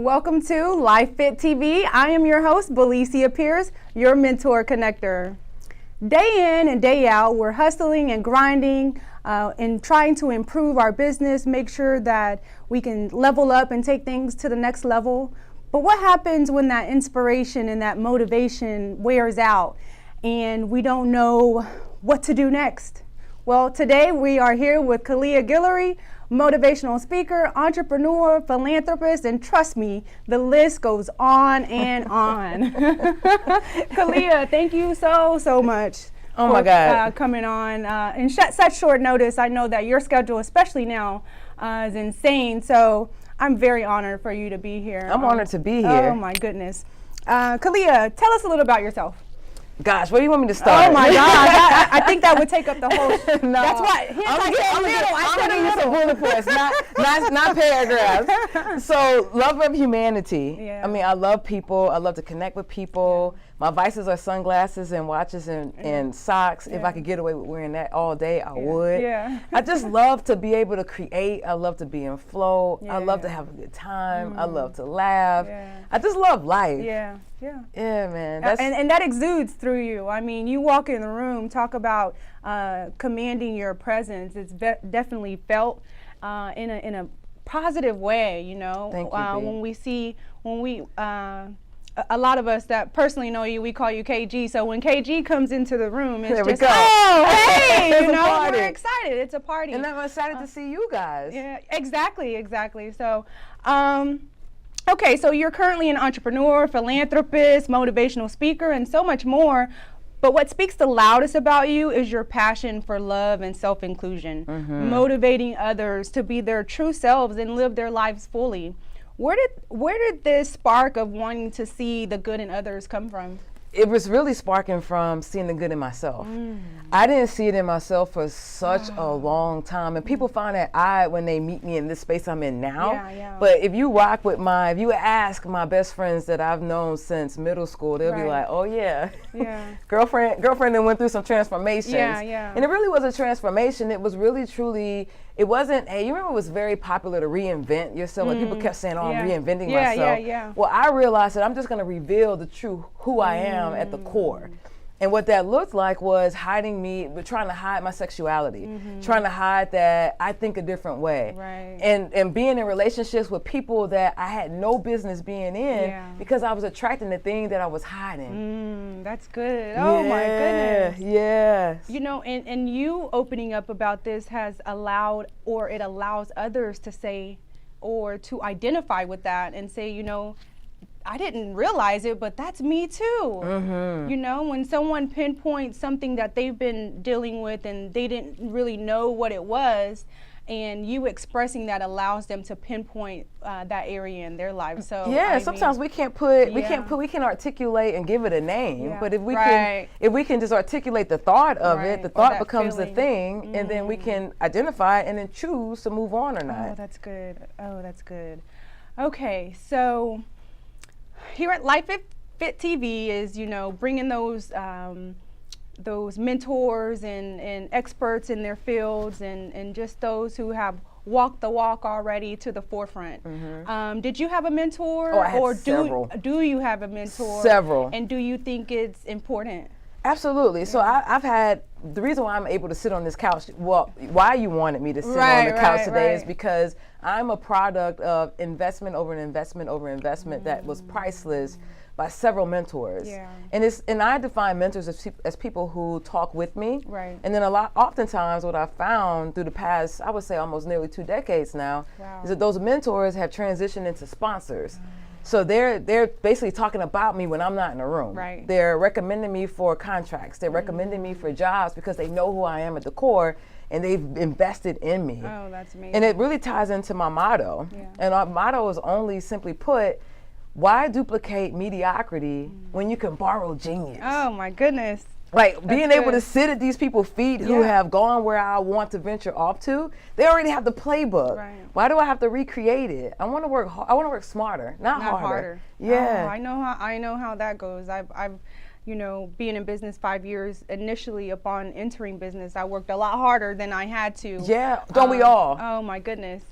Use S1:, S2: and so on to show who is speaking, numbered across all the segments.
S1: Welcome to Life Fit TV. I am your host, Belicia Pierce, your mentor connector. Day in and day out, we're hustling and grinding and trying to improve our business, make sure that we can level up and take things to the next level. But what happens when that inspiration and that motivation wears out and we don't know what to do next? Well, today we are here with Kalia Guillory, motivational speaker, entrepreneur, philanthropist, and trust me, the list goes on and on. Kalia, thank you so much.
S2: Oh my God.
S1: Coming on in such short notice. I know that your schedule, especially now, is insane. So I'm very honored for you to be here.
S2: I'm honored to be here.
S1: Oh my goodness. Kalia, tell us a little about yourself.
S2: Gosh, where do you want me to start?
S1: Oh my God, I think that would take up the whole.
S2: No,
S1: that's why.
S2: I'm gonna give you some bullet points, not paragraphs. So, love of humanity.
S1: Yeah.
S2: I mean, I love people. I love to connect with people. My vices are sunglasses and watches and socks. If I could get away with wearing that all day, I would.
S1: Yeah.
S2: I just love to be able to create. I love to be in flow. I love to have a good time. I love to laugh. I just love life.
S1: Yeah,
S2: man.
S1: And that exudes through you. I mean, you walk in the room, talk about commanding your presence. It's definitely felt in a positive way. You know,
S2: Thank you,
S1: when we a lot of us that personally know you, we call you KG. So when KG comes into the room, it's just, oh, hey, you know, we're excited. It's a party.
S2: And I'm excited to see you guys.
S1: Yeah, exactly. So, okay, so you're currently an entrepreneur, philanthropist, motivational speaker, and so much more. But what speaks the loudest about you is your passion for love and self-inclusion, motivating others to be their true selves and live their lives fully. Where did this spark of wanting to see the good in others come from?
S2: It was really sparking from seeing the good in myself. I didn't see it in myself for such a long time. And people find that odd when they meet me in this space I'm in now.
S1: Yeah.
S2: But if you ask my best friends that I've known since middle school, they'll be like, oh yeah. girlfriend that went through some transformations. And it really was a transformation. It was really truly, it wasn't, you remember it was very popular to reinvent yourself. Like people kept saying, I'm reinventing myself. Well, I realized that I'm just gonna reveal the true who I am at the core. And what that looked like was trying to hide my sexuality, trying to hide that I think a different way. And being in relationships with people that I had no business being in because I was attracting the thing that I was hiding.
S1: That's good. Oh my goodness.
S2: Yeah.
S1: You know, and you opening up about this has allowed, or it allows others to say, or to identify with that and say, you know, I didn't realize it, but that's me too. You know, when someone pinpoints something that they've been dealing with and they didn't really know what it was, and you expressing that allows them to pinpoint that area in their life. So
S2: sometimes we can't articulate and give it a name, but if we can just articulate the thought of it, the thought becomes the thing, and then we can identify it and then choose to move on or not.
S1: Oh, that's good. Okay, so here at Life Fit TV is, you know, bringing those mentors and experts in their fields and just those who have walked the walk already to the forefront. Did you have a mentor?
S2: Oh, I had several.
S1: Do you have a mentor?
S2: Several.
S1: And do you think it's important?
S2: Absolutely. So I've had, the reason why I'm able to sit on this couch, why you wanted me to sit on the couch today is because I'm a product of investment over investment over investment that was priceless by several mentors. And I define mentors as people who talk with me. And then oftentimes what I found through the past, I would say almost nearly 2 decades now, is that those mentors have transitioned into sponsors. So they're basically talking about me when I'm not in the room. They're recommending me for contracts. They're recommending me for jobs because they know who I am at the core and they've invested in me.
S1: Oh, that's amazing.
S2: And it really ties into my motto. And our motto is only simply put, why duplicate mediocrity when you can borrow genius?
S1: Oh my goodness.
S2: Like being able to sit at these people's feet who have gone where I want to venture off to, they already have the playbook. Why do I have to recreate it? I want to work smarter, not harder.
S1: Yeah. Oh, I know how that goes. I've you know, being in business 5 years, initially upon entering business, I worked a lot harder than I had to.
S2: Yeah, don't we all?
S1: Oh my goodness.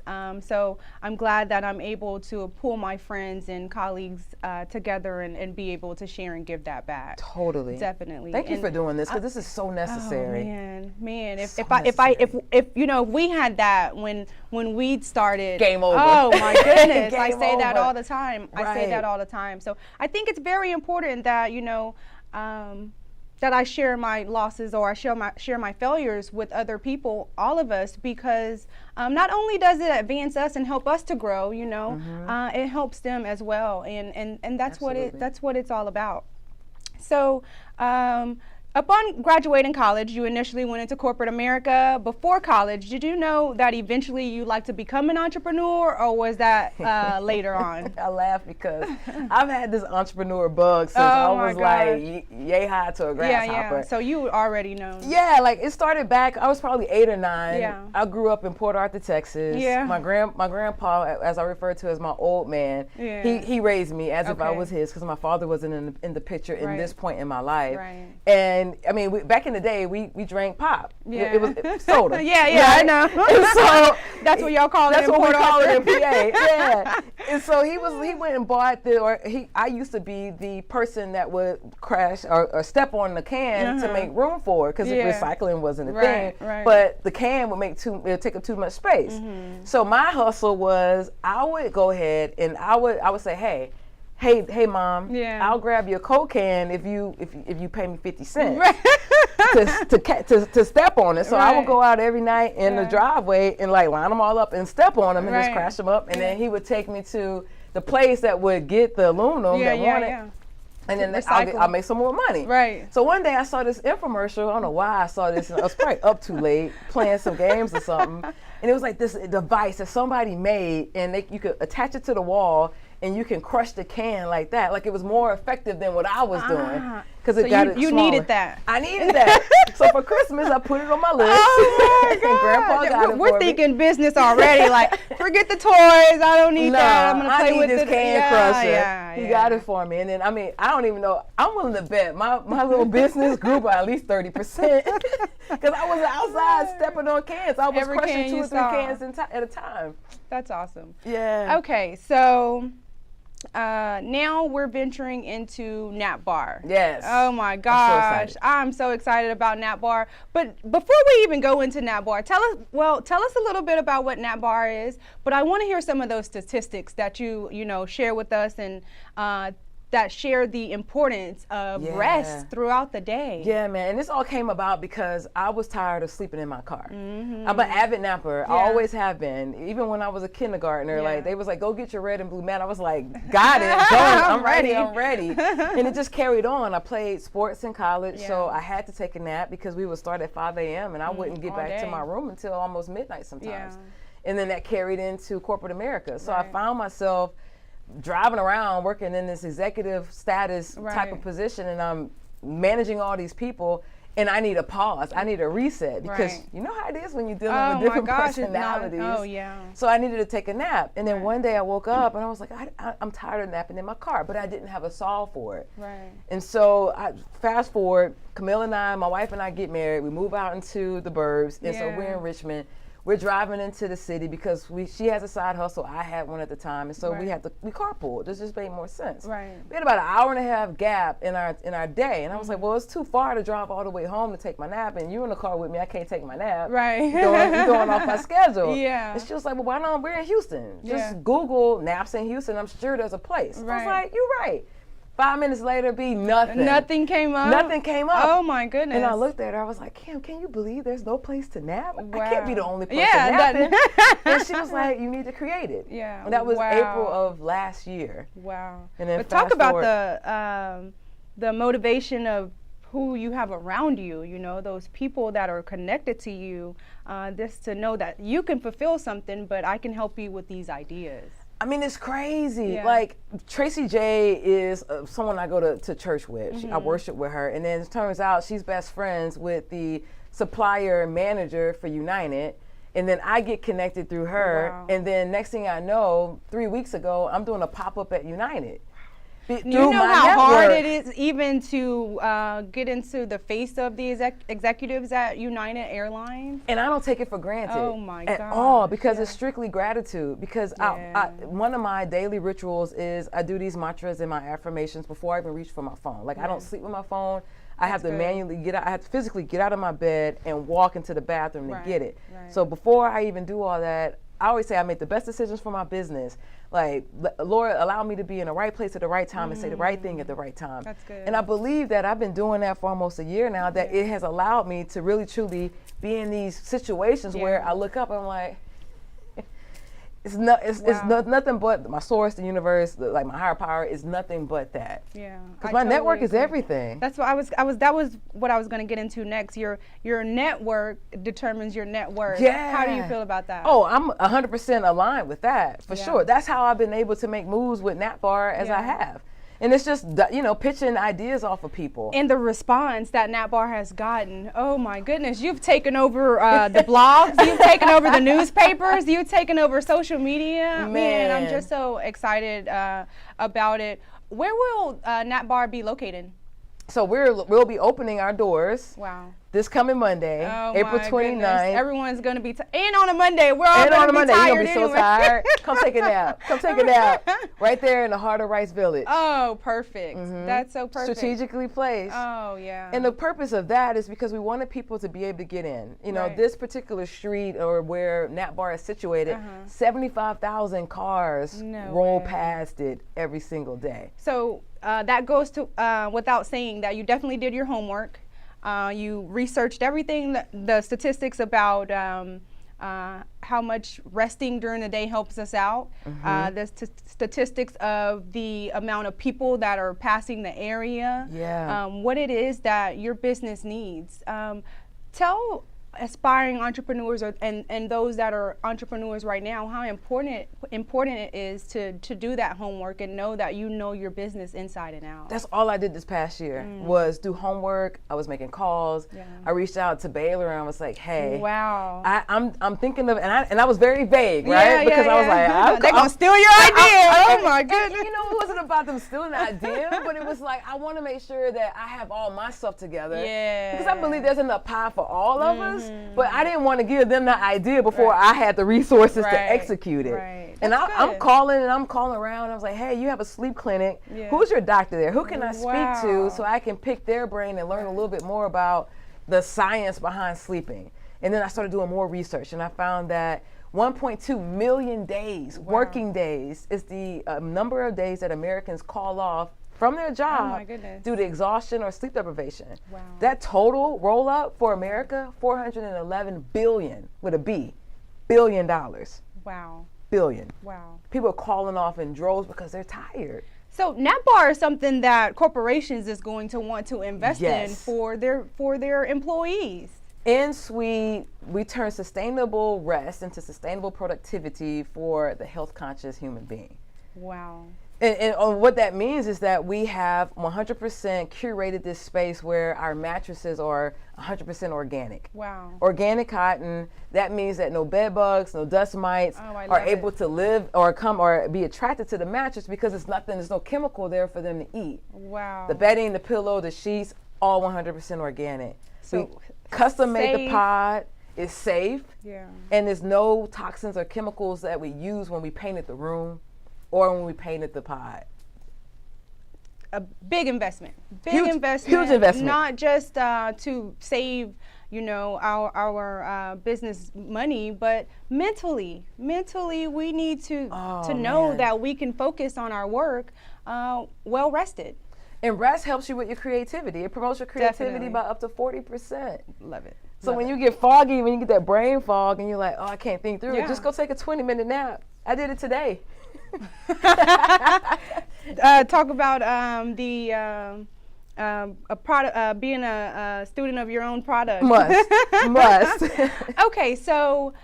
S1: So I'm glad that I'm able to pull my friends and colleagues together and be able to share and give that back.
S2: Totally.
S1: Definitely.
S2: Thank you for doing this, because this is so necessary.
S1: Oh, man. If you know, if we had that when we started,
S2: game over.
S1: Oh my goodness. I
S2: Game
S1: say that
S2: over.
S1: all the time. I say that all the time. So I think it's very important that, you know, that I share my losses, or I share my failures with other people, all of us, because not only does it advance us and help us to grow, you know, it helps them as well, and that's what it's all about. So upon graduating college, you initially went into corporate America. Before college, did you know that eventually you'd like to become an entrepreneur, or was that later on?
S2: I laugh because I've had this entrepreneur bug since I was like yay high to a grasshopper.
S1: Yeah. So you already know.
S2: Yeah, like it started back, I was probably 8 or 9.
S1: Yeah.
S2: I grew up in Port Arthur, Texas.
S1: Yeah.
S2: My grandpa, as I refer to as my old man, he raised me as if I was his, because my father wasn't in the picture in this point in my life.
S1: Right.
S2: And I mean, back in the day, we drank pop.
S1: Yeah.
S2: It was soda.
S1: Yeah,
S2: right?
S1: I know.
S2: And so
S1: that's what y'all call it.
S2: That's
S1: in
S2: what
S1: Port
S2: we call
S1: Arthur.
S2: it in PA. Yeah. And so he went and bought I used to be the person that would crash or step on the can to make room for it, because recycling wasn't a thing.
S1: Right.
S2: But the can would take up too much space. So my hustle was, I would go ahead and I would say, hey mom, I'll grab your Coke can if you pay me 50 cents to step on it. So I would go out every night in the driveway and like line them all up and step on them and just crash them up, and then he would take me to the place that would get the aluminum that wanted. And then I'll make some more money.
S1: Right.
S2: So one day I saw this infomercial. I don't know why I saw this. I was probably up too late playing some games or something. And it was like this device that somebody made, and you could attach it to the wall, and you can crush the can like that. Like it was more effective than what I was doing, because it got it
S1: you
S2: smaller.
S1: needed that.
S2: I needed that. So for Christmas, I put it on my list.
S1: Oh my God.
S2: And Grandpa got it
S1: We're
S2: for
S1: thinking business already. Like, forget the toys. I don't need that. I'm gonna play with
S2: this can crusher. He got
S1: it
S2: it for me. And then, I mean, I don't even know. I'm willing to bet my little business grew by at least 30%, because I was outside stepping on cans. I was crushing 2 or 3 cans at a time.
S1: That's awesome.
S2: Yeah.
S1: Okay, so now we're venturing into Nap Bar.
S2: Yes.
S1: Oh my gosh, I'm so excited about Nap Bar. But before we even go into Nap Bar, tell us a little bit about what Nap Bar is. But I want to hear some of those statistics that you share with us, and that share the importance of rest throughout the day.
S2: Yeah, man, and this all came about because I was tired of sleeping in my car. I'm an avid napper. I always have been. Even when I was a kindergartner, like they was like, go get your red and blue mat. I was like, got it, done. I'm ready. And it just carried on. I played sports in college, so I had to take a nap because we would start at 5 a.m. and I wouldn't get back to my room until almost midnight sometimes. And then that carried into corporate America. So I found myself driving around working in this executive status type of position, and I'm managing all these people, and I need a pause. I need a reset, because you know how it is when you're dealing with different personalities. So I needed to take a nap, and then one day I woke up and I was like, I'm tired of napping in my car, but I didn't have a solve for it. And so I fast forward, Camille and I, my wife and I get married, we move out into the burbs, and so we're in Richmond. We're driving into the city because she has a side hustle, I had one at the time, and so we carpooled. This just made more sense. We had about an hour and a half gap in our day, and I was like, well, it's too far to drive all the way home to take my nap, and you're in the car with me, I can't take my nap. You're going off my schedule. And she was like, well, why not? We're in Houston. Just Google naps in Houston. I'm sure there's a place. I was like, you're right. 5 minutes later, nothing.
S1: Nothing came up?
S2: Nothing came up.
S1: Oh my goodness.
S2: And I looked at her, I was like, Kim, can you believe there's no place to nap? I can't be the only person napping. And she was like, you need to create it. And that was April of last year.
S1: Wow.
S2: And then
S1: but talk about the motivation of who you have around you, those people that are connected to you, just to know that you can fulfill something, but I can help you with these ideas.
S2: I mean, it's crazy. Like, Tracy J is someone I go to church with. I worship with her. And then it turns out she's best friends with the supplier manager for United. And then I get connected through her. And then next thing I know, 3 weeks ago, I'm doing a pop-up at United.
S1: You know how hard it is even to get into the face of the executives at United Airlines?
S2: And I don't take it for granted at all, because it's strictly gratitude. Because one of my daily rituals is I do these mantras and my affirmations before I even reach for my phone. Like I don't sleep with my phone. I have to manually get out. I have to physically get out of my bed and walk into the bathroom to get it. So before I even do all that, I always say I make the best decisions for my business. Like, Lord, allow me to be in the right place at the right time and say the right thing at the right time.
S1: That's good.
S2: And I believe that I've been doing that for almost a year now, that it has allowed me to really, truly be in these situations where I look up and I'm like, it's nothing but my source, the universe, like my higher power is nothing but that.
S1: Yeah.
S2: Because my network is everything.
S1: That's what that was what I was going to get into next. Your network determines your net worth.
S2: Yeah.
S1: How do you feel about that?
S2: Oh, I'm 100% aligned with that, for sure. That's how I've been able to make moves with NatBar as I have. And it's just, pitching ideas off of people.
S1: And the response that NatBar has gotten, oh my goodness, you've taken over the blogs, you've taken over the newspapers, you've taken over social media. Man, I'm just so excited about it. Where will NatBar be located?
S2: So we'll be opening our doors.
S1: Wow.
S2: This coming Monday, April 29th.
S1: Everyone's going to be, and on a Monday, we're all going to be tired.
S2: You're going to be so tired. Come take a nap. Come take a nap. Right there in the heart of Rice Village.
S1: Oh, perfect. That's so perfect.
S2: Strategically placed.
S1: Oh, yeah.
S2: And the purpose of that is because we wanted people to be able to get in. This particular street or where NatBar is situated, 75,000 cars roll past it every single day.
S1: So that goes to without saying that you definitely did your homework. You researched everything, the statistics about how much resting during the day helps us out, the statistics of the amount of people that are passing the area, what it is that your business needs. Tell aspiring entrepreneurs and those that are entrepreneurs right now how important it is to do that homework and know that you know your business inside and out.
S2: That's all I did this past year was do homework. I was making calls. I reached out to Baylor and I was like, hey, I'm thinking of, and I was very vague, right? Because I was like,
S1: they're gonna steal your idea. Oh my goodness.
S2: It wasn't about them stealing the idea, but it was like I want to make sure that I have all my stuff together. Because I believe there's enough pie for all of us. But I didn't want to give them the idea before I had the resources to execute it. And I'm calling around. I was like, hey, you have a sleep clinic. Who's your doctor there? Who can I speak to so I can pick their brain and learn a little bit more about the science behind sleeping? And then I started doing more research, and I found that 1.2 million days, working days, is the number of days that Americans call off from their job due to exhaustion or sleep deprivation. That total roll up for America, $411 billion with a B, $billion.
S1: Wow.
S2: Billion.
S1: Wow.
S2: People are calling off in droves because they're tired.
S1: So NatBar is something that corporations is going to want to invest in for their employees.
S2: In Sweet, we turn sustainable rest into sustainable productivity for the health conscious human being.
S1: Wow.
S2: And what that means is that we have 100% curated this space where our mattresses are 100% organic.
S1: Wow.
S2: Organic cotton. That means that no bed bugs, no dust mites are able to live or come or be attracted to the mattress because there's no chemical there for them to eat.
S1: Wow.
S2: The bedding, the pillow, the sheets, all 100% organic. So we custom made the pod. It's safe.
S1: Yeah.
S2: And there's no toxins or chemicals that we use when we painted the room or when we painted the pod.
S1: A big investment.
S2: Huge investment.
S1: Not just to save, our business money, but mentally. Mentally, we need to know that we can focus on our work well rested.
S2: And rest helps you with your creativity. It promotes your creativity by up to 40%.
S1: Love it.
S2: So when you get foggy, when you get that brain fog and you're like, oh, I can't think through it, just go take a 20-minute nap. I did it today.
S1: Talk about being a student of your own product.
S2: Must.
S1: Okay, so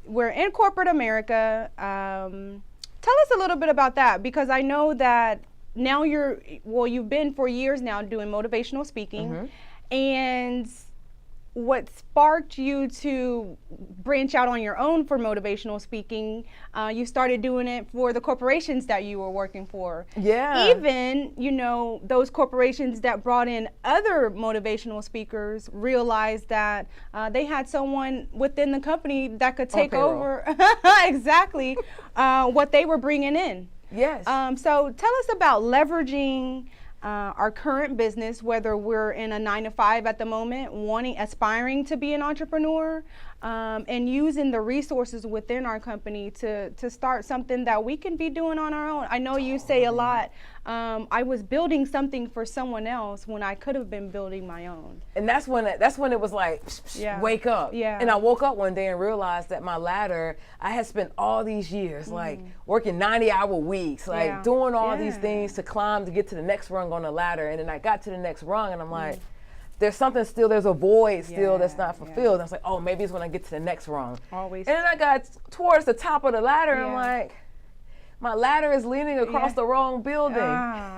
S1: we're in corporate America. Tell us a little bit about that, because I know that now you've been for years now doing motivational speaking, and what sparked you to branch out on your own for motivational speaking, you started doing it for the corporations that you were working for.
S2: Yeah.
S1: Even, those corporations that brought in other motivational speakers realized that they had someone within the company that could take over exactly what they were bringing in.
S2: Yes.
S1: So tell us about leveraging our current business, whether we're in a 9-to-5 at the moment, aspiring to be an entrepreneur, and using the resources within our company to start something that we can be doing on our own. I know you say a lot, I was building something for someone else when I could have been building my own.
S2: And that's when it was like, wake up.
S1: Yeah.
S2: And I woke up one day and realized that my ladder, I had spent all these years like working 90-hour weeks, like doing all these things to climb to get to the next rung on the ladder. And then I got to the next rung and I'm like, there's a void still that's not fulfilled. And I was like, oh, maybe it's when I get to the next rung.
S1: Always.
S2: And then I got towards the top of the ladder and I'm like, my ladder is leaning across the wrong building.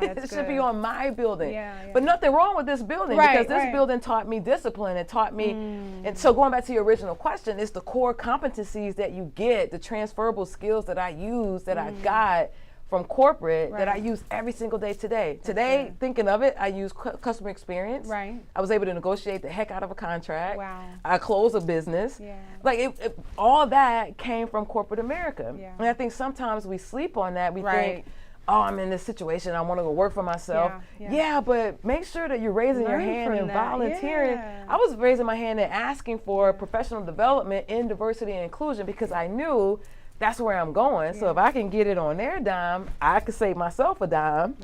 S2: It should be on my building. But nothing wrong with this building because this building taught me discipline. It taught me, and so going back to your original question, it's the core competencies that you get, the transferable skills that I use, that I got from corporate that I use every single day today. Today, thinking of it, I use customer experience.
S1: Right.
S2: I was able to negotiate the heck out of a contract.
S1: Wow.
S2: I closed a business. Like all that came from corporate America. And I think sometimes we sleep on that. We think, oh, I'm in this situation, I want to go work for myself. But make sure that you're raising your hand and volunteering. I was raising my hand and asking for professional development in diversity and inclusion because I knew that's where I'm going. So if I can get it on their dime, I could save myself a dime.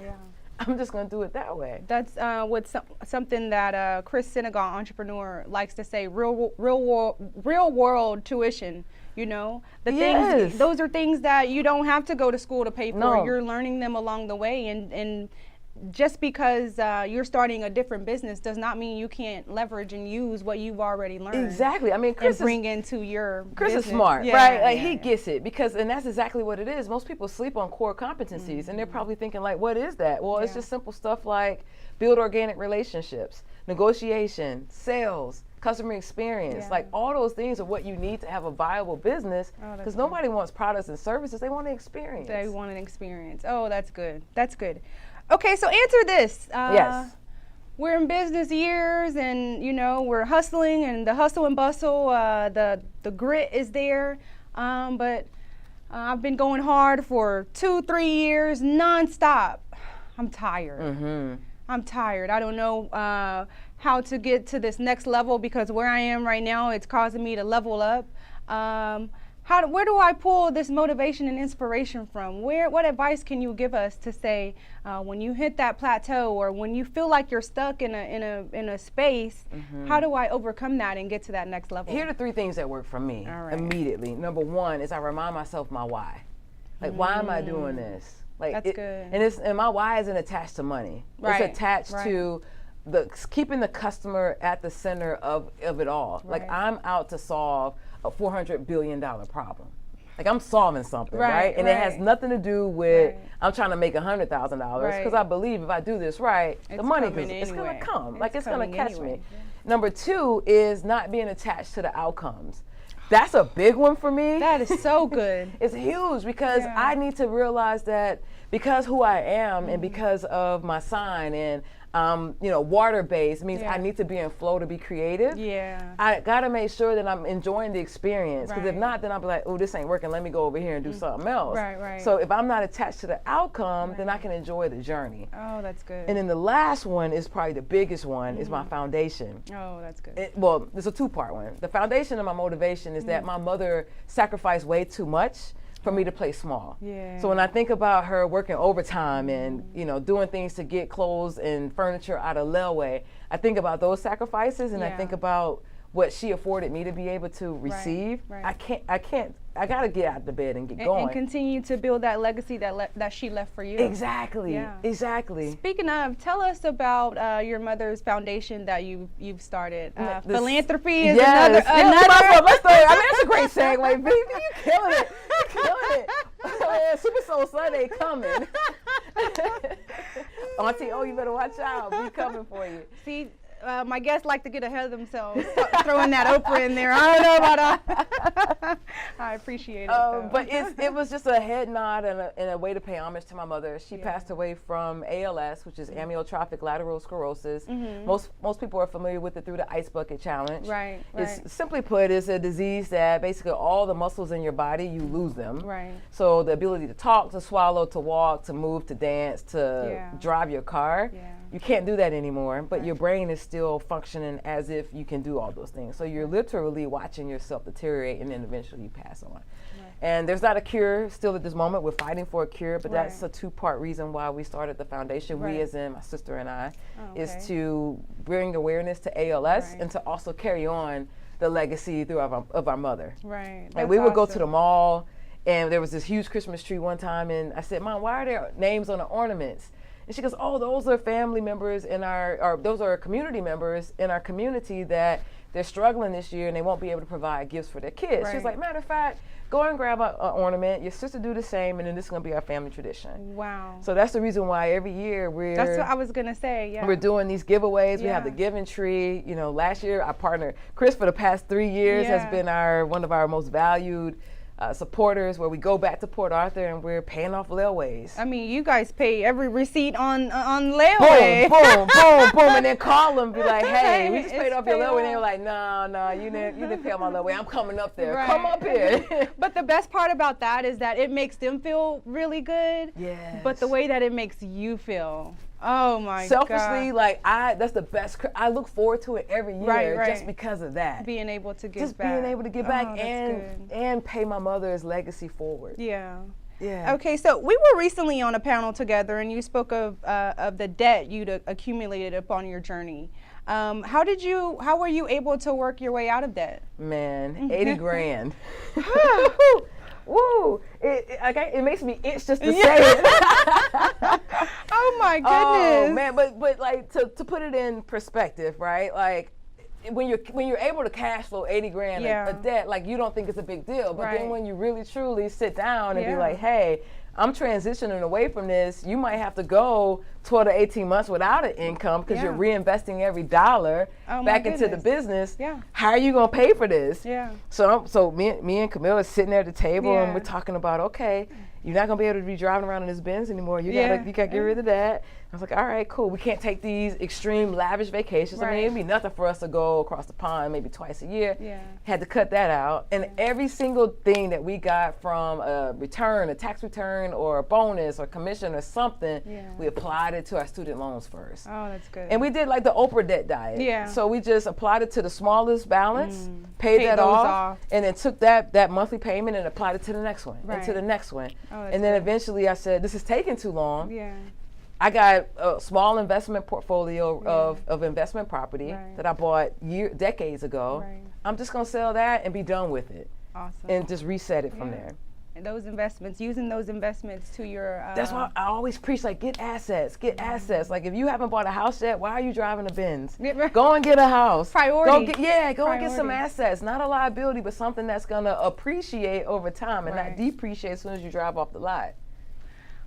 S2: I'm just going to do it that way.
S1: That's something that Chris Senegal, entrepreneur, likes to say, real world tuition. Things, those are things that you don't have to go to school to pay for.
S2: No.
S1: You're learning them along the way, and just because you're starting a different business does not mean you can't leverage and use what you've already learned.
S2: Exactly. I mean, Chris
S1: bring into your
S2: Chris
S1: business.
S2: is smart, right? Like he gets it and that's exactly what it is. Most people sleep on core competencies, and they're probably thinking like, what is that? Well, it's just simple stuff like build organic relationships, negotiation, sales, customer experience. Like all those things are what you need to have a viable business because nobody wants products and services. They want an experience.
S1: They want an experience. Oh, that's good. That's good. Okay, so answer this.
S2: Yes.
S1: We're in business years and, we're hustling and the hustle and bustle, the grit is there. But I've been going hard for 2-3 years nonstop. I'm tired. I'm tired. I don't know how to get to this next level because where I am right now, it's causing me to level up. Where do I pull this motivation and inspiration from? What advice can you give us to say when you hit that plateau or when you feel like you're stuck in a space? How do I overcome that and get to that next level?
S2: Here are the 3 things that work for me immediately. Number 1 is I remind myself my why. Like, why am I doing this? Like,
S1: that's good.
S2: And my why isn't attached to money. It's attached to keeping the customer at the center of it all. Like, I'm out to solve a $400 billion problem. Like I'm solving something, right? And it has nothing to do with I'm trying to make $100,000 because I believe if I do this right, the money it's going to come. Like it's going to catch me. Number 2 is not being attached to the outcomes. That's a big one for me.
S1: That is so good.
S2: It's huge because I need to realize that because who I am and because of my sign and water-based means I need to be in flow to be creative. I gotta make sure that I'm enjoying the experience because if not, then I'll be like, oh, this ain't working. Let me go over here and do something else. So if I'm not attached to the outcome, then I can enjoy the journey.
S1: Oh, that's good.
S2: And then the last one is probably the biggest one is my foundation.
S1: Oh, that's good.
S2: Well, it's a 2-part one. The foundation of my motivation is that my mother sacrificed way too much for me to play small. So when I think about her working overtime and doing things to get clothes and furniture out of layaway, I think about those sacrifices and I think about what she afforded me to be able to receive. I gotta get out of the bed and get going.
S1: And continue to build that legacy that she left for you.
S2: Exactly. Exactly.
S1: Speaking of, tell us about your mother's foundation that you've started. Philanthropy is another.
S2: Let's start. I mean, that's a great segue, baby. You killing it. Super Soul Sunday coming. Auntie, you better watch out. We coming for you.
S1: See, my guests like to get ahead of themselves, throwing that Oprah in there. I don't know about that. I appreciate it.
S2: But it was just a head nod and a way to pay homage to my mother. She passed away from ALS, which is amyotrophic lateral sclerosis. Most people are familiar with it through the Ice Bucket Challenge.
S1: Right.
S2: It's simply put, it's a disease that basically all the muscles in your body, you lose them.
S1: Right.
S2: So the ability to talk, to swallow, to walk, to move, to dance, to drive your car, you can't do that anymore. But your brain is still functioning as if you can do all those things. So you're literally watching yourself deteriorate, and then eventually you pass on. And there's not a cure still at this moment. We're fighting for a cure, but that's a two-part reason why we started the foundation. We, as in my sister and I, is to bring awareness to ALS and to also carry on the legacy through of our mother.
S1: Right.
S2: Like we would go to the mall, and there was this huge Christmas tree one time, and I said, "Mom, why are there names on the ornaments?" And she goes, "Oh, those are family members in those are community members in our community that they're struggling this year and they won't be able to provide gifts for their kids." She was like, "Matter of fact, go and grab an ornament. Your sister do the same, and then this is gonna be our family tradition."
S1: Wow.
S2: So that's the reason why every year
S1: That's what I was gonna say. Yeah.
S2: We're doing these giveaways. We have the Giving Tree. You know, last year our partner Chris for the past 3 years has been one of our most valued supporters, where we go back to Port Arthur and we're paying off layways.
S1: I mean, you guys pay every receipt on layaway.
S2: Boom, boom, boom, boom, and then call them, be like, "Hey, we just paid off your layaway." And they were like, "No, you didn't pay off my layaway. I'm coming up there. Come up here."
S1: But the best part about that is that it makes them feel really good.
S2: Yes.
S1: But the way that it makes you feel. Oh my God.
S2: Selfishly, like that's the best. I look forward to it every year just because of that.
S1: Being able to give
S2: just
S1: back.
S2: being able to give back and pay my mother's legacy forward.
S1: Yeah.
S2: Yeah.
S1: Okay, so we were recently on a panel together, and you spoke of the debt you'd accumulated upon your journey. How were you able to work your way out of debt?
S2: Man, 80 grand. Woo! It makes me itch just to say it.
S1: Oh my goodness!
S2: Oh man, but like to put it in perspective, right? Like when you're able to cash flow 80 grand a debt, like you don't think it's a big deal, but then when you really truly sit down and be like, "Hey, I'm transitioning away from this," you might have to go 12 to 18 months without an income because you're reinvesting every dollar back into the business.
S1: Yeah.
S2: How are you gonna pay for this?
S1: Yeah.
S2: So me and Camille are sitting there at the table and we're talking about, okay, you're not gonna be able to be driving around in this Benz anymore. You gotta get rid of that. I was like, all right, cool. We can't take these extreme lavish vacations. I mean, it'd be nothing for us to go across the pond maybe twice a year.
S1: Yeah.
S2: Had to cut that out. And every single thing that we got from a return, a tax return or a bonus or commission or something, we applied it to our student loans first.
S1: Oh, that's good.
S2: And we did like the Oprah debt diet.
S1: Yeah.
S2: So we just applied it to the smallest balance, paid that off, and then took that monthly payment and applied it to the next one and to the next one.
S1: Oh,
S2: and then eventually I said, this is taking too long.
S1: Yeah.
S2: I got a small investment portfolio of investment property that I bought decades ago.
S1: Right.
S2: I'm just gonna sell that and be done with it.
S1: Awesome.
S2: And just reset it from there.
S1: And those investments, using those investments to your
S2: that's why I always preach, like, get assets. Like if you haven't bought a house yet, why are you driving a Benz? Go and get a house.
S1: Priority.
S2: Go and get some assets. Not a liability, but something that's gonna appreciate over time and not depreciate as soon as you drive off the lot.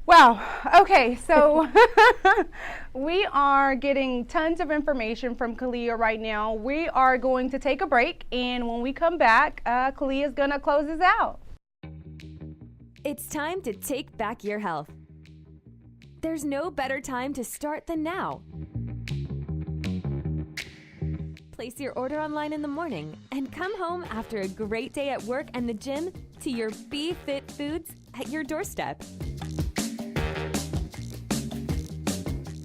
S1: Wow. Okay, so we are getting tons of information from Kalia right now. We are going to take a break, and when we come back, Kalia is going to close us out.
S3: It's time to take back your health. There's no better time to start than now. Place your order online in the morning and come home after a great day at work and the gym to your Be Fit Foods at your doorstep.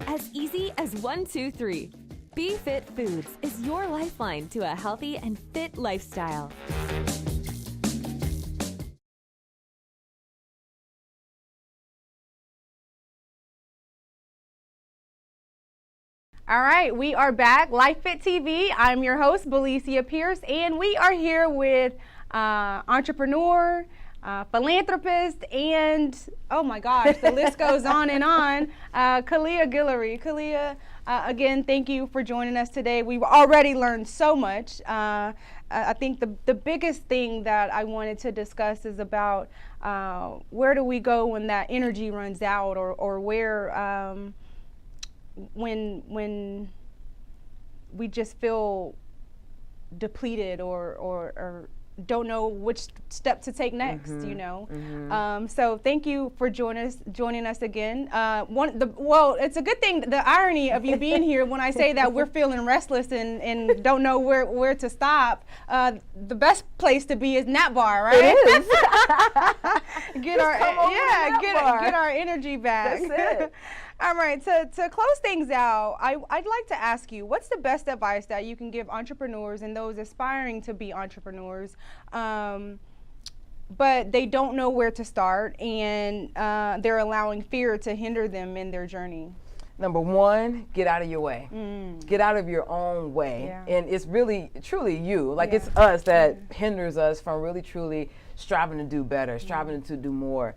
S3: As easy as 1, 2, 3. Be Fit Foods is your lifeline to a healthy and fit lifestyle.
S1: All right, we are back. Life Fit TV. I'm your host, Belicia Pierce, and we are here with entrepreneur, philanthropist, and oh my gosh, the list goes on and on. Kalia Guillory. Kalia, again, thank you for joining us today. We've already learned so much. I think the biggest thing that I wanted to discuss is about where do we go when that energy runs out, or where when we just feel depleted or don't know which step to take next, you know. So thank you for joining us again. Well, it's a good thing, the irony of you being here when I say that we're feeling restless and don't know where to stop. The best place to be is Nap Bar, right?
S2: It is.
S1: get our energy back.
S2: That's it.
S1: All right, to close things out, I'd like to ask you, what's the best advice that you can give entrepreneurs and those aspiring to be entrepreneurs, but they don't know where to start and they're allowing fear to hinder them in their journey?
S2: Number one, get out of your way. Get out of your own way.
S1: Yeah.
S2: And it's really, truly you. Like it's us that hinders us from really, truly striving to do better, striving to do more.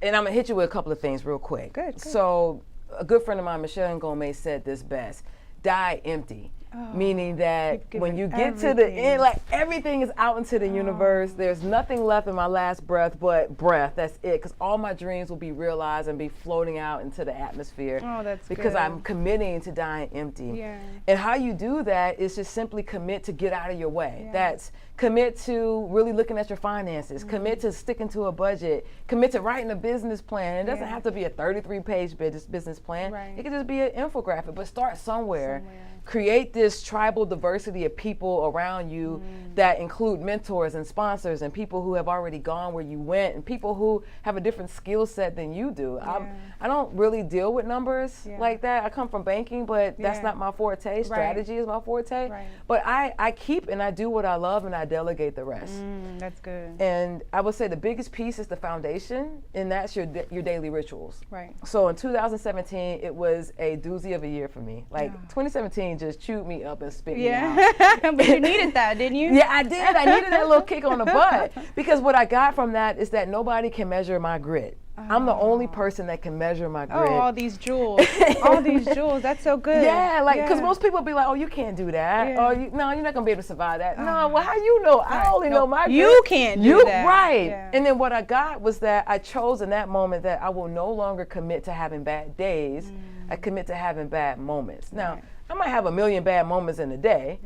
S2: And I'm gonna hit you with a couple of things real quick.
S1: Good.
S2: So a good friend of mine, Michelle Gomez, said this best: die empty. Meaning that when you get to the end, like everything is out into the universe. There's nothing left in my last breath but breath. That's it. Because all my dreams will be realized and be floating out into the atmosphere.
S1: Oh, that's
S2: because
S1: good.
S2: I'm committing to dying empty.
S1: Yeah.
S2: And how you do that is just simply commit to get out of your way. That's commit to really looking at your finances. Commit to sticking to a budget. Commit to writing a business plan. It doesn't have to be a 33-page business plan.
S1: Right.
S2: It could just be an infographic, but start somewhere. Create this tribal diversity of people around you that include mentors and sponsors and people who have already gone where you went and people who have a different skill set than you do. I don't really deal with numbers like that. I come from banking, but that's not my forte. Strategy is my forte.
S1: Right.
S2: But I keep and I do what I love and I delegate the rest.
S1: That's good.
S2: And I would say the biggest piece is the foundation, and that's your daily rituals.
S1: Right.
S2: So in 2017, it was a doozy of a year for me. Like 2017 just chewed me up and spit me out.
S1: But you needed that, didn't you?
S2: Yeah, I did. I needed that little kick on the butt because what I got from that is that nobody can measure my grit. I'm the only person that can measure my grit.
S1: Oh, all these jewels. All these jewels. That's so good.
S2: Yeah, like, because most people be like, oh, you can't do that.
S1: Yeah.
S2: Oh, no, you're not going to be able to survive that. No, well, how you know? I only know my grit.
S1: You can't do that.
S2: Right.
S1: Yeah.
S2: And then what I got was that I chose in that moment that I will no longer commit to having bad days. I commit to having bad moments. Now, I might have a million bad moments in a day.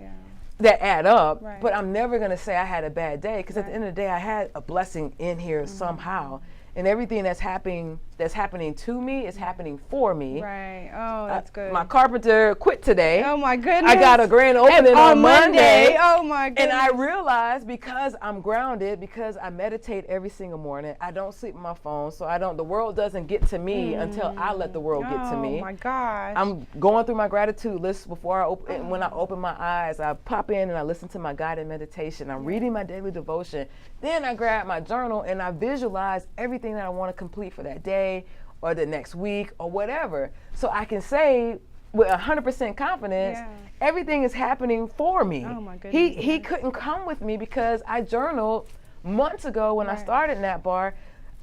S2: That add up, but I'm never going to say I had a bad day because at the end of the day, I had a blessing in here somehow. And everything that's happening to me is happening for me.
S1: Right. Oh, that's good.
S2: My carpenter quit today.
S1: Oh my goodness.
S2: I got a grand opening on Monday.
S1: Oh my goodness.
S2: And I realized because I'm grounded, because I meditate every single morning, I don't sleep on my phone, so the world doesn't get to me until I let the world get to me.
S1: Oh my gosh.
S2: I'm going through my gratitude list before when I open my eyes. I pop in and I listen to my guided meditation. I'm reading my daily devotion. Then I grab my journal and I visualize everything that I want to complete for that day or the next week or whatever. So I can say with 100% confidence, everything is happening for me.
S1: Oh my goodness.
S2: He couldn't come with me because I journaled months ago when I started Nap Bar.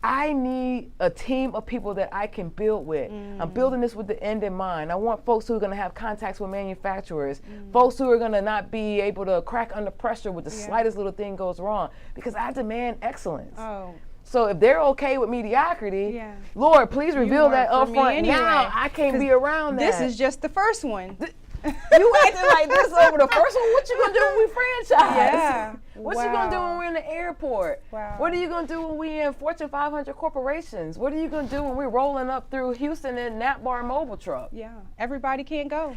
S2: I need a team of people that I can build with. I'm building this with the end in mind. I want folks who are going to have contacts with manufacturers, folks who are going to not be able to crack under pressure with the slightest little thing goes wrong, because I demand excellence.
S1: Oh.
S2: So if they're okay with mediocrity, Lord, please reveal that up front. Anyway. Now I can't be around that.
S1: This is just the first one.
S2: You acting like this over the first one. What you gonna do when we franchise?
S1: Yeah.
S2: What you gonna do when we're in the airport?
S1: Wow.
S2: What are you gonna do when we in Fortune 500 corporations? What are you gonna do when we're rolling up through Houston in Nap Bar mobile truck?
S1: Yeah. Everybody can't go.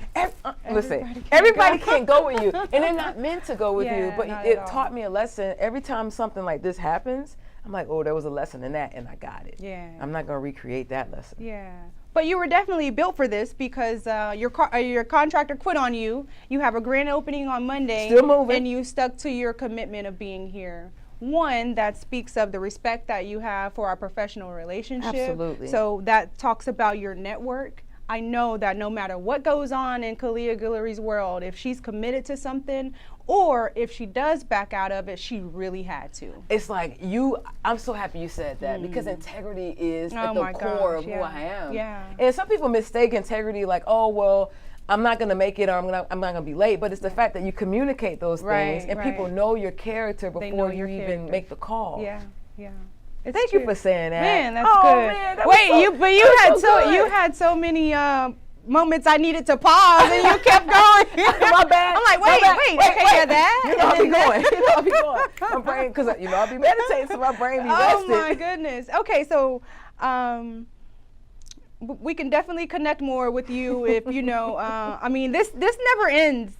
S2: Listen, everybody can't go with you, and they're not meant to go with you. But it taught me a lesson. Every time something like this happens, I'm like, oh, there was a lesson in that, and I got it.
S1: Yeah.
S2: I'm not gonna recreate that lesson.
S1: Yeah. But you were definitely built for this because your contractor quit on you. You have a grand opening on Monday.
S2: Still moving.
S1: And you stuck to your commitment of being here. One, that speaks of the respect that you have for our professional relationship.
S2: Absolutely.
S1: So that talks about your network. I know that no matter what goes on in Kalia Guillory's world, if she's committed to something or if she does back out of it, she really had to.
S2: It's like I'm so happy you said that because integrity is at the core of who I am.
S1: Yeah.
S2: And some people mistake integrity like, oh, well, I'm not going to make it or I'm not going to be late. But it's the fact that you communicate those things and people know your character before you even make the call.
S1: Yeah, yeah.
S2: Thank you for saying that.
S1: Man, that's good.
S2: Man, that
S1: Wait, you had
S2: so
S1: you had so many moments I needed to pause, and you kept going.
S2: My bad.
S1: I'm like, wait, I can't hear that.
S2: You know I'll be going. I'll be going. My brain, because I'll be meditating, so my brain be rested.
S1: Oh my goodness. Okay, so we can definitely connect more with you if I mean, this never ends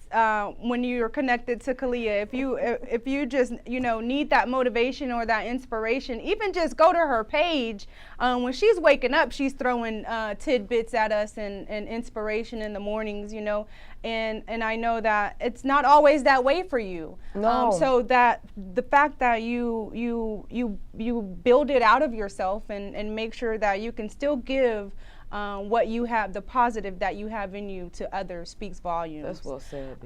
S1: when you're connected to Kalia. If you just need that motivation or that inspiration, even just go to her page. When she's waking up, she's throwing tidbits at us and inspiration in the mornings, and I know that it's not always that way for you.
S2: No.
S1: So that the fact that you build it out of yourself and make sure that you can still give what you have, the positive that you have in you to others, speaks volumes.
S2: That's well said.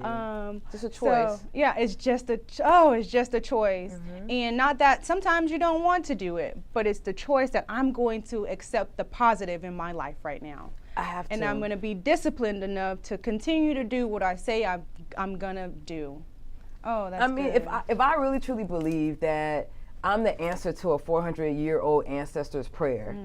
S2: Just a choice.
S1: So, yeah, it's just a choice. Mm-hmm. And not that sometimes you don't want to do it, but it's the choice that I'm going to accept the positive in my life right now.
S2: I have to.
S1: And I'm going to be disciplined enough to continue to do what I say I'm going to do. Oh, that's good.
S2: if I really truly believe that I'm the answer to a 400-year-old ancestor's prayer,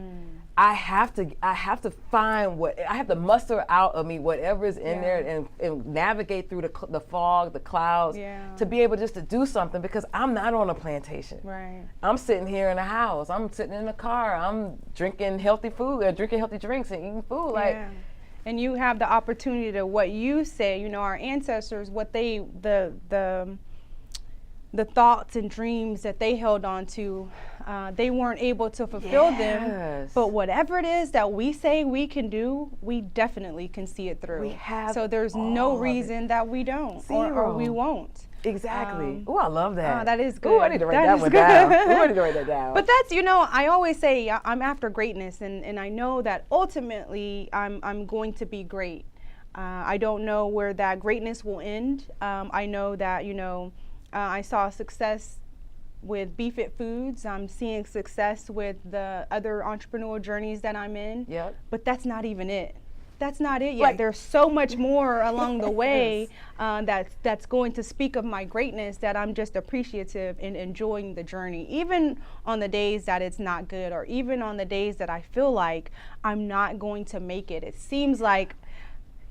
S2: I have to find I have to muster out of me whatever is in there and navigate through the fog, the clouds, to be able just to do something, because I'm not on a plantation.
S1: Right.
S2: I'm sitting here in a house. I'm sitting in a car. I'm drinking healthy food, drinking healthy drinks and eating food.
S1: And you have the opportunity to, what you say, our ancestors, what they, the thoughts and dreams that they held on to, they weren't able to fulfill them. But whatever it is that we say we can do, we definitely can see it through.
S2: We have.
S1: So there's no reason that we don't, or we won't.
S2: Exactly. Oh, I love that.
S1: That is good.
S2: Oh, I need to write that one down. I need to write that down.
S1: But that's, I always say I'm after greatness, and I know that ultimately I'm going to be great. I don't know where that greatness will end. I know that, I saw success with BeFit Foods. I'm seeing success with the other entrepreneurial journeys that I'm in.
S2: Yep.
S1: But that's not even it. That's not it yet. There's so much more along the way that's going to speak of my greatness, that I'm just appreciative and enjoying the journey, even on the days that it's not good, or even on the days that I feel like I'm not going to make it. It seems like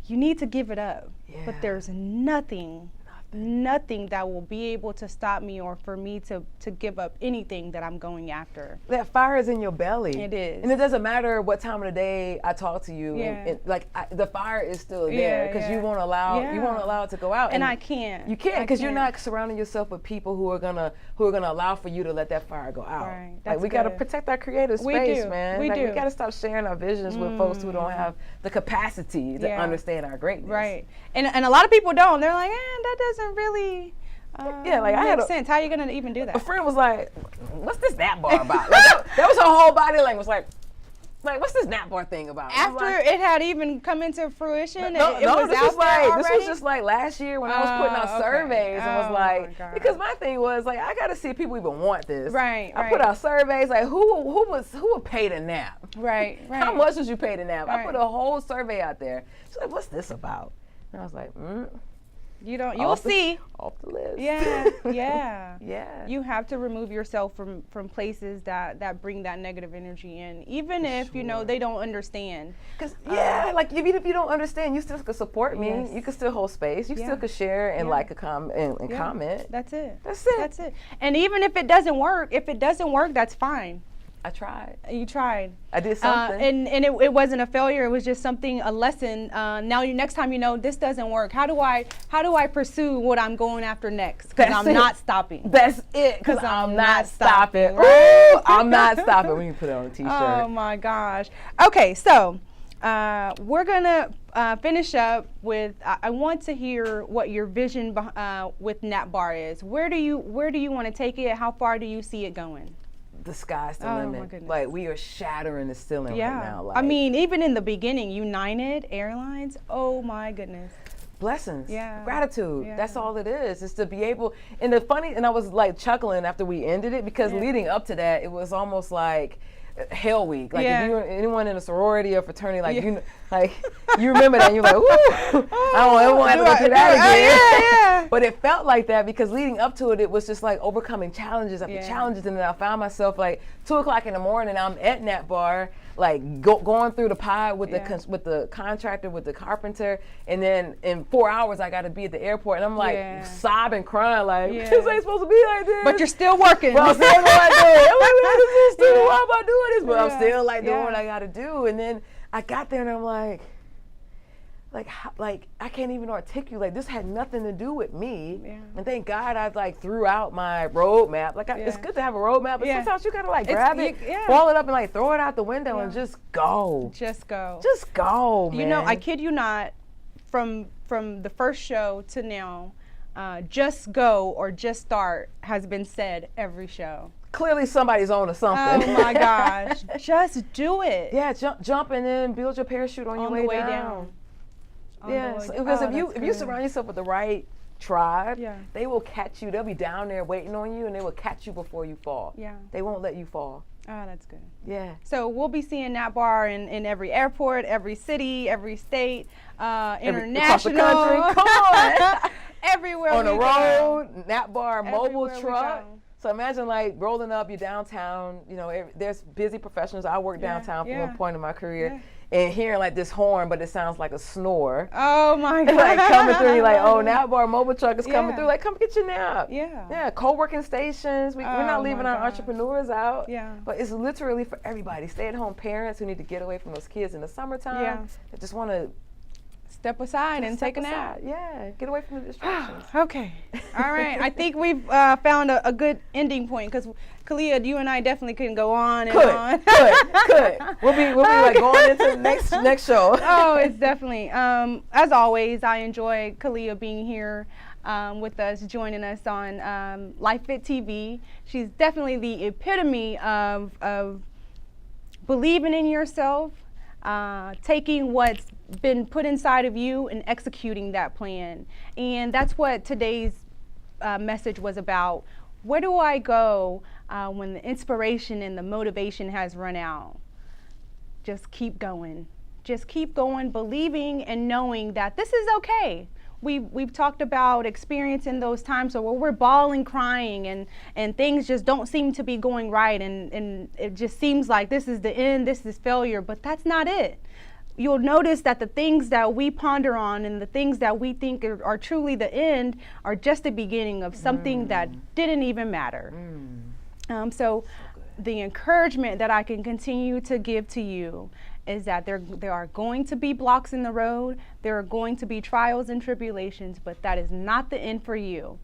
S1: you need to give it up, but there's nothing that will be able to stop me, or for me to give up anything that I'm going after.
S2: That fire is in your belly.
S1: It is.
S2: And it doesn't matter what time of the day I talk to you. The fire is still there, because you won't allow it to go out.
S1: And I can't.
S2: You can't, because you're not surrounding yourself with people who are gonna allow for you to let that fire go out.
S1: Right.
S2: We gotta protect our creative space, man.
S1: We do.
S2: We gotta stop sharing our visions with folks who don't have the capacity to understand our greatness.
S1: Right. And a lot of people don't. They're like, that doesn't really make sense. How are you gonna even do that?
S2: A friend was like, "What's this nap bar about?" That was her whole body language. Like, what's this nap bar thing about?
S1: After it had even come into fruition,
S2: this was just like last year when I was putting out surveys, and was like, because my thing was like, I got to see if people even want this.
S1: Right.
S2: I put out surveys like, who would pay to nap?
S1: Right.
S2: How much would you pay to nap? I put a whole survey out there. She's like, "What's this about?" And I was like,
S1: You'll see.
S2: Off the list.
S1: Yeah. You have to remove yourself from places that bring that negative energy in, even if they don't understand.
S2: Because even if you don't understand, you still could support me. Yes. You could still hold space. You still could share and like a comment.
S1: That's it.
S2: That's it.
S1: And even if it doesn't work, that's fine.
S2: I tried.
S1: You tried.
S2: I did something.
S1: And it wasn't a failure. It was just a lesson. Now next time this doesn't work. How do I pursue what I'm going after next? Because I'm not stopping.
S2: That's it. Because I'm not stopping.
S1: Right?
S2: Ooh, I'm not stopping. We can put it on a t-shirt.
S1: Oh my gosh. Okay, so we're gonna finish up with. I want to hear what your vision with Nap Bar is. Where do you want to take it? How far do you see it going?
S2: The sky's the limit.
S1: My goodness.
S2: Like, we are shattering the ceiling right now. Like,
S1: I mean, even in the beginning, United Airlines, oh my goodness.
S2: Blessings.
S1: Yeah.
S2: Gratitude. Yeah. That's all it is to be able, and I was like chuckling after we ended it, because leading up to that, it was almost like Hell Week. Like, if you were anyone in a sorority or fraternity, like you remember that, and you're like, ooh, I don't ever want to go through that again. But it felt like that, because leading up to it, it was just like overcoming challenges after challenges, and then I found myself like 2:00 in the morning, I'm at Nap Bar, like going through the pod with with the contractor, with the carpenter, and then in 4 hours I got to be at the airport, and I'm like sobbing, crying, like this ain't supposed to be like this.
S1: But you're still working.
S2: But I'm still like, I'm like, man, this is stupid. Why am I doing this? But I'm still like doing what I got to do. And then I got there and I'm like I can't even articulate. This had nothing to do with me. Yeah. And thank God I like threw out my roadmap. Like it's good to have a roadmap, but sometimes you gotta like grab it, ball it up, and like throw it out the window and just go.
S1: Just go.
S2: Just go, man.
S1: You know, I kid you not. From the first show to now, just go or just start has been said every show.
S2: Clearly somebody's on to something.
S1: Oh my gosh. Just do it.
S2: Yeah, jump and then build your parachute on your way down. Yes, because if you surround yourself with the right tribe, they will catch you. They'll be down there waiting on you, and they will catch you before you fall. Yeah. They won't let you fall.
S1: Oh, that's good.
S2: Yeah.
S1: So we'll be seeing Nat Bar in every airport, every city, every state, international.
S2: Across the country. Come on.
S1: Everywhere
S2: on the road,
S1: go.
S2: Nat Bar, mobile truck.
S1: go.
S2: So imagine like rolling up, you're downtown, you know, there's busy professionals. I worked downtown for one point in my career. And hearing like this horn, but it sounds like a snore.
S1: Oh my God.
S2: Like coming through, you're like, oh, Nat Bar mobile truck is coming through. Like, come get your nap.
S1: Yeah.
S2: Yeah, co-working stations. We're not leaving our entrepreneurs out.
S1: Yeah.
S2: But it's literally for everybody. Stay-at-home parents who need to get away from those kids in the summertime.
S1: Yeah.
S2: That just want to
S1: step aside and take a nap.
S2: Yeah, get away from the distractions.
S1: Okay. All right. I think we've found a good ending point because Kalia, you and I definitely couldn't go on and on.
S2: Could. We'll be like going into the next show.
S1: Oh, it's definitely. As always, I enjoy Kalia being here with us, joining us on Life Fit TV. She's definitely the epitome of believing in yourself, taking what's been put inside of you and executing that plan. And that's what today's message was about. Where do I go when the inspiration and the motivation has run out? Just keep going. Just keep going, believing and knowing that this is okay. We've talked about experiencing those times where we're bawling, crying, and things just don't seem to be going right, and it just seems like this is the end, this is failure, but that's not it. You'll notice that the things that we ponder on and the things that we think are truly the end are just the beginning of something that didn't even matter. So the encouragement that I can continue to give to you is that there are going to be blocks in the road, there are going to be trials and tribulations, but that is not the end for you.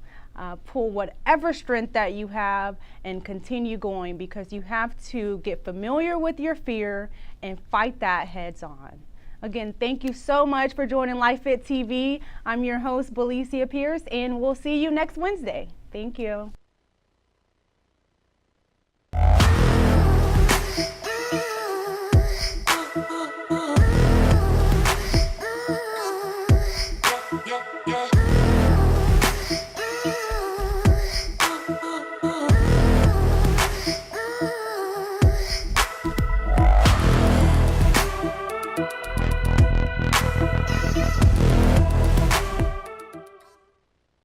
S1: Pull whatever strength that you have and continue going, because you have to get familiar with your fear and fight that heads on. Again, thank you so much for joining Life Fit TV. I'm your host, Belicia Pierce, and we'll see you next Wednesday. Thank you.